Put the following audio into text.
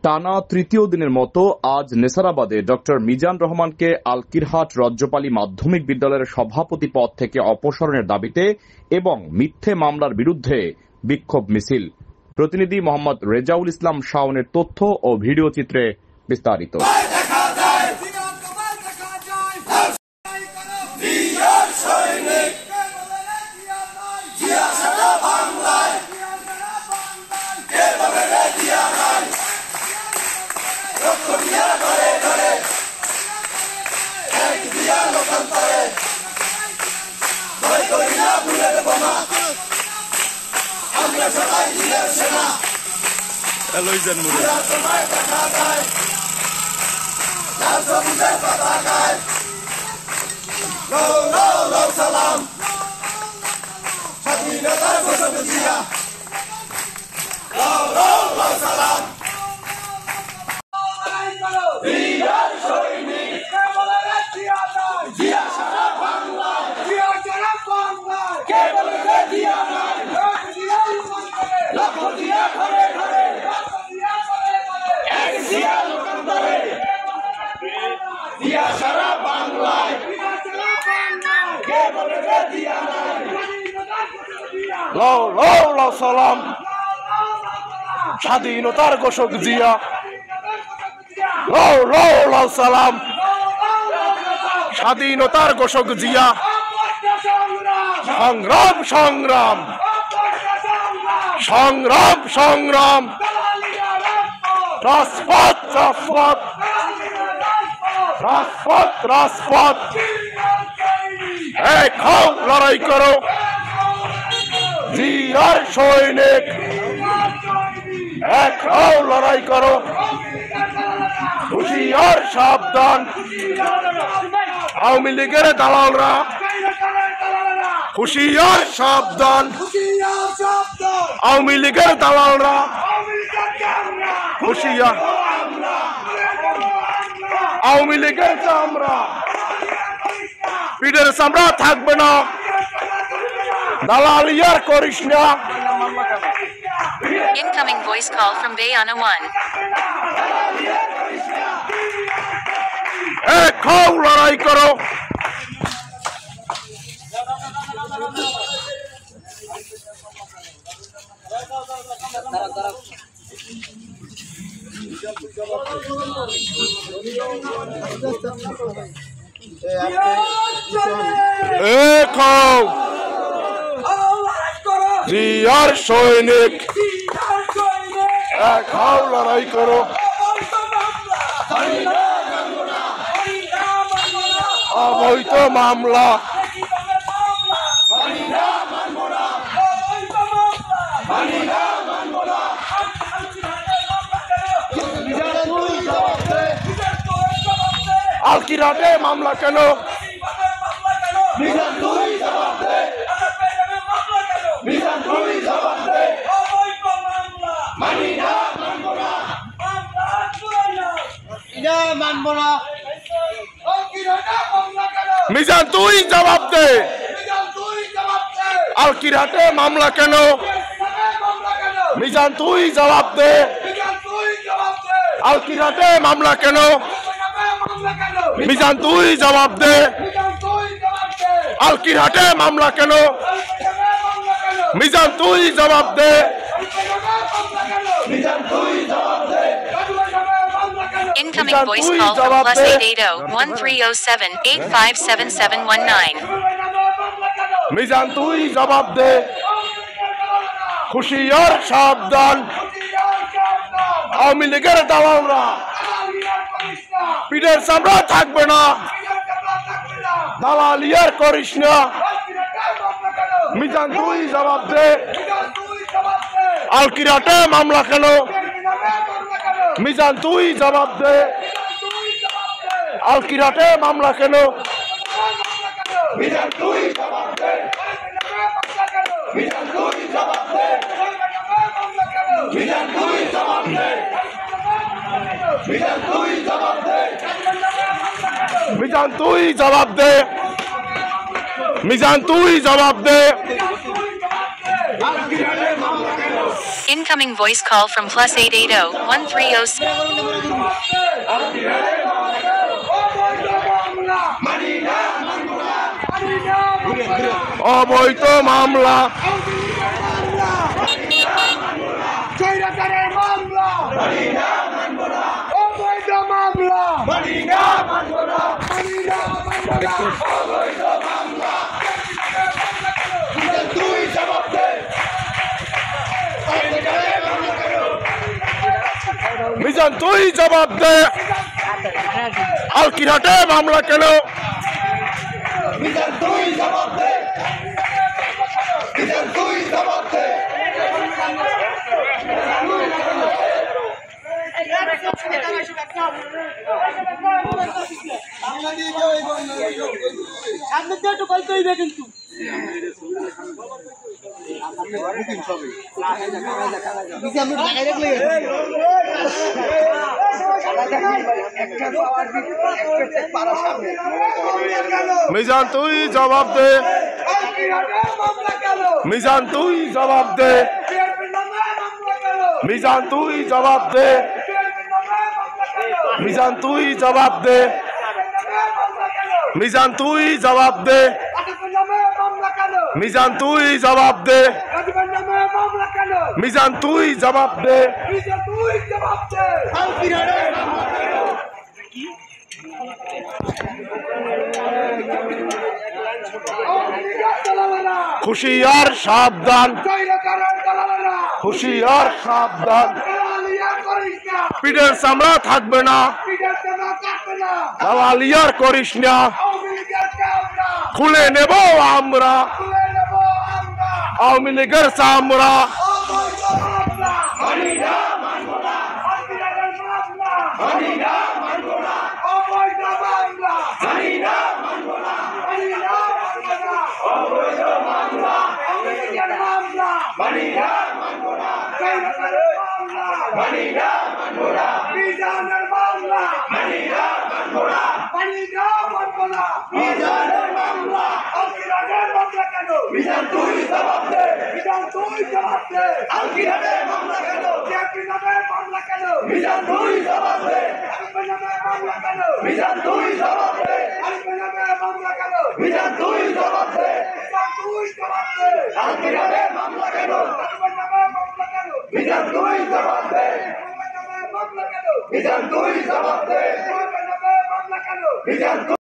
টানা তৃতীয় দিনের মতো আজ নেসারাবাদে ডক্টর মিজান রহমানকে আলকিরহাট রজ্জপালি মাধ্যমিক বিদ্যালয়ের সভাপতি পদ থেকে অপসারণের দাবিতে এবং মিথ্যে মামলার বিরুদ্ধে বিক্ষোভ মিছিল। প্রতিনিধি মোহাম্মদ রেজাউল ইসলাম শাওনের তথ্য ও ভিডিও চিত্রে বিস্তারিত। সালাম স্বাধীনতার ঘোষক জিয়া, সালাম স্বাধীনতার ঘোষক জিয়া। সংগ্রাম সংগ্রাম সংগ্রাম সংগ্রাম, রাজপথ রাজপথ রাজপথ রাজপথ, এক হও লড়াই করো জিয়ার সৈনিক, এক হও লড়াই করো, হুঁশিয়ার সাবধান আওয়ামী লীগের দালালরা, হুঁশিয়ার সাবধান আওয়ামী লীগের দালালরা, হুঁশিয়ার আওয়ামী লীগের চামড়া, পিঠের চামড়া থাকবে না, দালালিয়ার করিস না। Incoming voice call from Bayana 1. এক হও লড়াই করো, এক হও জিয়ার সৈনিক, এক হও লড়াই করো, অবৈধ মামলা আলকিরহাটে মামলা কেন, মিজান তুই জবাব দে, আলকিরহাটে মামলা কেন, মিজান তুই জবাব দে, আলকিরহাটে মামলা কেন, মিজান তুই জবাব দে, আলকিরহাটে মামলা কেন, মিজান তুই জবাব দে, Incoming voice call from +880-1307-857719. Mizan তুই জবাব দে, হুঁশিয়ার সাবধান আওয়ামী লীগের দালালরা, পিঠের চামড়া থাকবে না, দালালিয়ার করিস না। মিজান তুই জবাব দে, আলকিরহাটে মামলা কেন, মিজান তুই জবাব দে, আলকিরহাটে মামলা কেন, মিজান তুই জবাব দে, মিজান তুই জবাব দে, মিজান তুই জবাব দে, মিজান তুই জবাব দে, মিজান তুই জবাব দে, মিজান তুই জবাব দে। Incoming voice call from +880-1306. অবৈধ মামলা স্বৈরাচারের মামলা অবৈধ মামলা মানি না মানব না তুই জবাব দে মিজান তুই জবাব দে আলকিরহাটে মামলা কেন মিজান তুই জবাব দে মিজান তুই জবাব দে সামনে তো একটু বলতে হইবে কিন্তু মিজান তুই জবাব দে মিজান তুই জবাব দে মিজান তুই জবাব দে মিজান তুই জবাব দে মিজান তুই জবাব দে মিজান তুই জবাব দে মিজান তুই জবাব দে হুশিয়ার সাবধান হুশিয়ার সাবধান পিঠের চামড়া থাকবে না দালালিয়ার করিস না খুলে নেব আমরা আওয়ামী লীগের চামড়া মিজান তুই জবাব দে মিজান তুই জবাব দে আলকিরহাটে মামলা কেন জিয়াপির নামে মামলা কেন মিজান তুই জবাব দে আলকির নামে মামলা কেন মিজান তুই জবাব দে আলকির নামে মামলা কেন মিজান তুই জবাব দে মিজান তুই জবাব দে আলকিরহাটে মামলা কেন আলকির নামে মামলা কেন মিজান তুই জবাব দে আলকির নামে মামলা কেন মিজান তুই জবাব দে আলকির নামে মামলা কেন মিজান